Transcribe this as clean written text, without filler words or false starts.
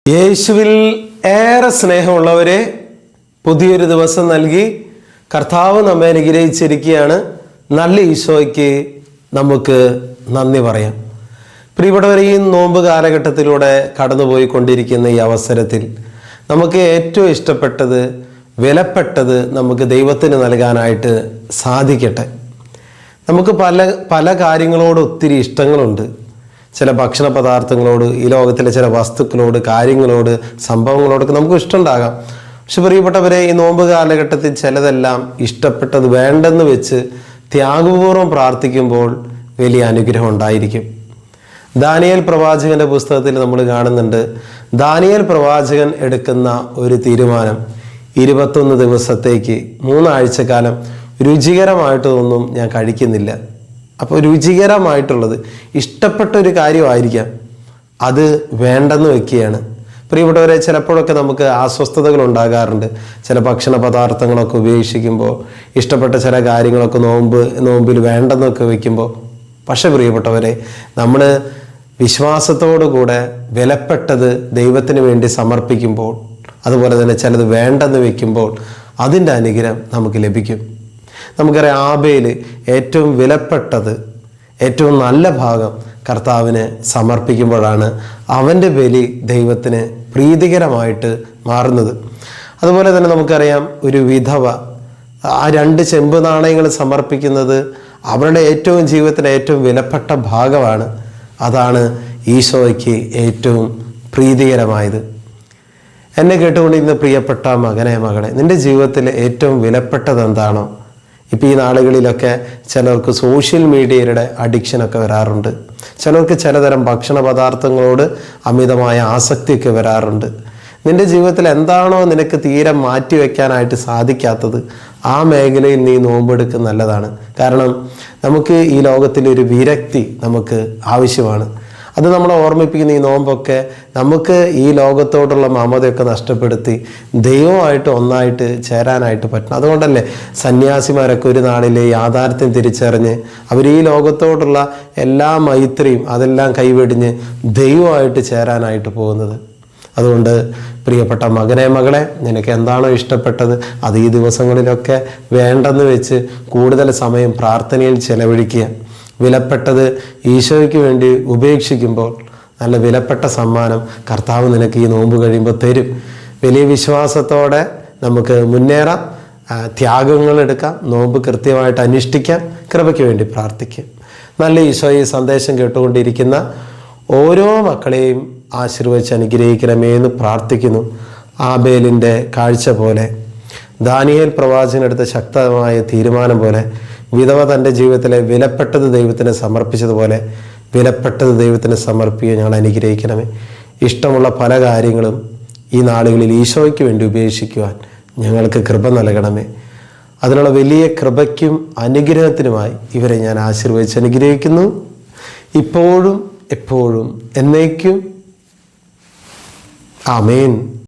യേശുവിൽ ഏറെ സ്നേഹമുള്ളവരെ, പുതിയൊരു ദിവസം നൽകി കർത്താവ് നമ്മെ അനുഗ്രഹിച്ചിരിക്കുകയാണ്. നല്ല ഈശോയ്ക്ക് നമുക്ക് നന്ദി പറയാം. പ്രിയപ്പെട്ടവരെ, ഈ നോമ്പ് കാലഘട്ടത്തിലൂടെ കടന്നുപോയിക്കൊണ്ടിരിക്കുന്ന ഈ അവസരത്തിൽ നമുക്ക് ഏറ്റവും ഇഷ്ടപ്പെട്ടത്, വിലപ്പെട്ടത് നമുക്ക് ദൈവത്തിന് നൽകാനായിട്ട് സാധിക്കട്ടെ. നമുക്ക് പല കാര്യങ്ങളോട് ഒത്തിരി ഇഷ്ടങ്ങളുണ്ട്. ചില ഭക്ഷണ പദാർത്ഥങ്ങളോട്, ഈ ലോകത്തിലെ ചില വസ്തുക്കളോട്, കാര്യങ്ങളോട്, സംഭവങ്ങളോടൊക്കെ നമുക്ക് ഇഷ്ടമുണ്ടാകാം. പക്ഷെ പ്രിയപ്പെട്ടവരെ, ഈ നോമ്പ് കാലഘട്ടത്തിൽ ചിലതെല്ലാം ഇഷ്ടപ്പെട്ടത് വേണ്ടെന്ന് വെച്ച് ത്യാഗപൂർവ്വം പ്രാർത്ഥിക്കുമ്പോൾ വലിയ അനുഗ്രഹം ഉണ്ടായിരിക്കും. ദാനിയേൽ പ്രവാചകന്റെ പുസ്തകത്തിൽ നമ്മൾ കാണുന്നുണ്ട്, ദാനിയേൽ പ്രവാചകൻ എടുക്കുന്ന ഒരു തീരുമാനം 21 ദിവസത്തേക്ക് 3 ആഴ്ചക്കാലം രുചികരമായിട്ടൊന്നും ഞാൻ കഴിക്കുന്നില്ല. അപ്പോൾ രുചികരമായിട്ടുള്ളത് ഇഷ്ടപ്പെട്ട ഒരു കാര്യമായിരിക്കാം, അത് വേണ്ടെന്ന് വെക്കുകയാണ്. പ്രിയപ്പെട്ടവരെ, ചിലപ്പോഴൊക്കെ നമുക്ക് അസ്വസ്ഥതകൾ ഉണ്ടാകാറുണ്ട്. ചില ഭക്ഷണ പദാർത്ഥങ്ങളൊക്കെ ഉപേക്ഷിക്കുമ്പോൾ, ഇഷ്ടപ്പെട്ട ചില കാര്യങ്ങളൊക്കെ നോമ്പിൽ വേണ്ടെന്നൊക്കെ വെക്കുമ്പോൾ. പക്ഷെ പ്രിയപ്പെട്ടവരെ, നമ്മൾ വിശ്വാസത്തോടു കൂടെ വിലപ്പെട്ടത് ദൈവത്തിന് വേണ്ടി സമർപ്പിക്കുമ്പോൾ, അതുപോലെ തന്നെ ചിലത് വേണ്ടെന്ന് വെക്കുമ്പോൾ അതിൻ്റെ അനുഗ്രഹം നമുക്ക് ലഭിക്കും. നമുക്കറിയാം, ആബേല് ഏറ്റവും വിലപ്പെട്ടത്, ഏറ്റവും നല്ല ഭാഗം കർത്താവിന് സമർപ്പിക്കുമ്പോഴാണ് അവൻ്റെ ബലി ദൈവത്തിന് പ്രീതികരമായിട്ട് മാറുന്നത്. അതുപോലെ തന്നെ നമുക്കറിയാം, ഒരു വിധവ ആ 2 ചെമ്പ് നാണയങ്ങൾ സമർപ്പിക്കുന്നത് അവരുടെ ഏറ്റവും ജീവിതത്തിലെ ഏറ്റവും വിലപ്പെട്ട ഭാഗമാണ്. അതാണ് ഈശോയ്ക്ക് ഏറ്റവും പ്രീതികരമായത്. എന്നെ കേട്ടുകൊണ്ടിരുന്ന പ്രിയപ്പെട്ട മകനെ, മകളെ, നിൻ്റെ ജീവിതത്തിൽ ഏറ്റവും വിലപ്പെട്ടത് എന്താണോ? ഇപ്പോൾ ഈ നാളുകളിലൊക്കെ ചിലർക്ക് സോഷ്യൽ മീഡിയയുടെ അഡിക്ഷനൊക്കെ വരാറുണ്ട്. ചിലർക്ക് ചിലതരം ഭക്ഷണ പദാർത്ഥങ്ങളോട് അമിതമായ ആസക്തിയൊക്കെ വരാറുണ്ട്. നിൻ്റെ ജീവിതത്തിൽ എന്താണോ നിനക്ക് തീരെ മാറ്റിവെക്കാനായിട്ട് സാധിക്കാത്തത്, ആ മേഖലയിൽ നീ നോമ്പെടുക്കുന്നത് നല്ലതാണ്. കാരണം നമുക്ക് ഈ ലോകത്തിലൊരു വിരക്തി നമുക്ക് ആവശ്യമാണ്. അത് നമ്മളെ ഓർമ്മിപ്പിക്കുന്ന ഈ നോമ്പൊക്കെ നമുക്ക് ഈ ലോകത്തോടുള്ള മമതയൊക്കെ നഷ്ടപ്പെടുത്തി ദൈവമായിട്ട് ഒന്നായിട്ട് ചേരാനായിട്ട് പറ്റണം. അതുകൊണ്ടല്ലേ സന്യാസിമാരൊക്കെ ഒരു നാളിലെ യാഥാർത്ഥ്യം തിരിച്ചറിഞ്ഞ് അവർ ഈ ലോകത്തോടുള്ള എല്ലാ മൈത്രിയും അതെല്ലാം കൈവെടിഞ്ഞ് ദൈവമായിട്ട് ചേരാനായിട്ട് പോകുന്നത്. അതുകൊണ്ട് പ്രിയപ്പെട്ട മകനെ, മകളെ, നിനക്ക് എന്താണോ ഇഷ്ടപ്പെട്ടത് അത് ഈ ദിവസങ്ങളിലൊക്കെ വേണ്ടെന്ന് വെച്ച് കൂടുതൽ സമയം പ്രാർത്ഥനയിൽ ചെലവഴിക്കുക. വിലപ്പെട്ടത് ഈശോയ്ക്ക് വേണ്ടി ഉപേക്ഷിക്കുമ്പോൾ നല്ല വിലപ്പെട്ട സമ്മാനം കർത്താവ് നിനക്ക് ഈ നോമ്പ് കഴിയുമ്പോൾ തരും. വലിയ വിശ്വാസത്തോടെ നമുക്ക് മുന്നേറാം, ത്യാഗങ്ങൾ എടുക്കാം, നോമ്പ് കൃത്യമായിട്ട് അനുഷ്ഠിക്കാം, കൃപയ്ക്ക് വേണ്ടി പ്രാർത്ഥിക്കാം. നല്ല ഈശോ ഈ സന്ദേശം കേട്ടുകൊണ്ടിരിക്കുന്ന ഓരോ മക്കളെയും ആശീർവദിച്ച് അനുഗ്രഹിക്കണമേ എന്ന് പ്രാർത്ഥിക്കുന്നു. ആബേലിൻ്റെ കാഴ്ച പോലെ, ദാനിയേൽ പ്രവാചകനെടുത്ത ശക്തമായ തീരുമാനം പോലെ, വിധവ തൻ്റെ ജീവിതത്തിലെ വിലപ്പെട്ടത് ദൈവത്തിന് സമർപ്പിച്ചതുപോലെ വിലപ്പെട്ടത് ദൈവത്തിന് സമർപ്പിക്കുക ഞങ്ങൾ അനുഗ്രഹിക്കണമേ. ഇഷ്ടമുള്ള പല കാര്യങ്ങളും ഈ നാളുകളിൽ ഈശോയ്ക്ക് വേണ്ടി ഉപേക്ഷിക്കുവാൻ ഞങ്ങൾക്ക് കൃപ നൽകണമേ. അതിനുള്ള വലിയ കൃപയ്ക്കും അനുഗ്രഹത്തിനുമായി ഇവരെ ഞാൻ ആശീർവദിച്ച് അനുഗ്രഹിക്കുന്നു, ഇപ്പോഴും എപ്പോഴും എന്നേക്കും. ആമേൻ.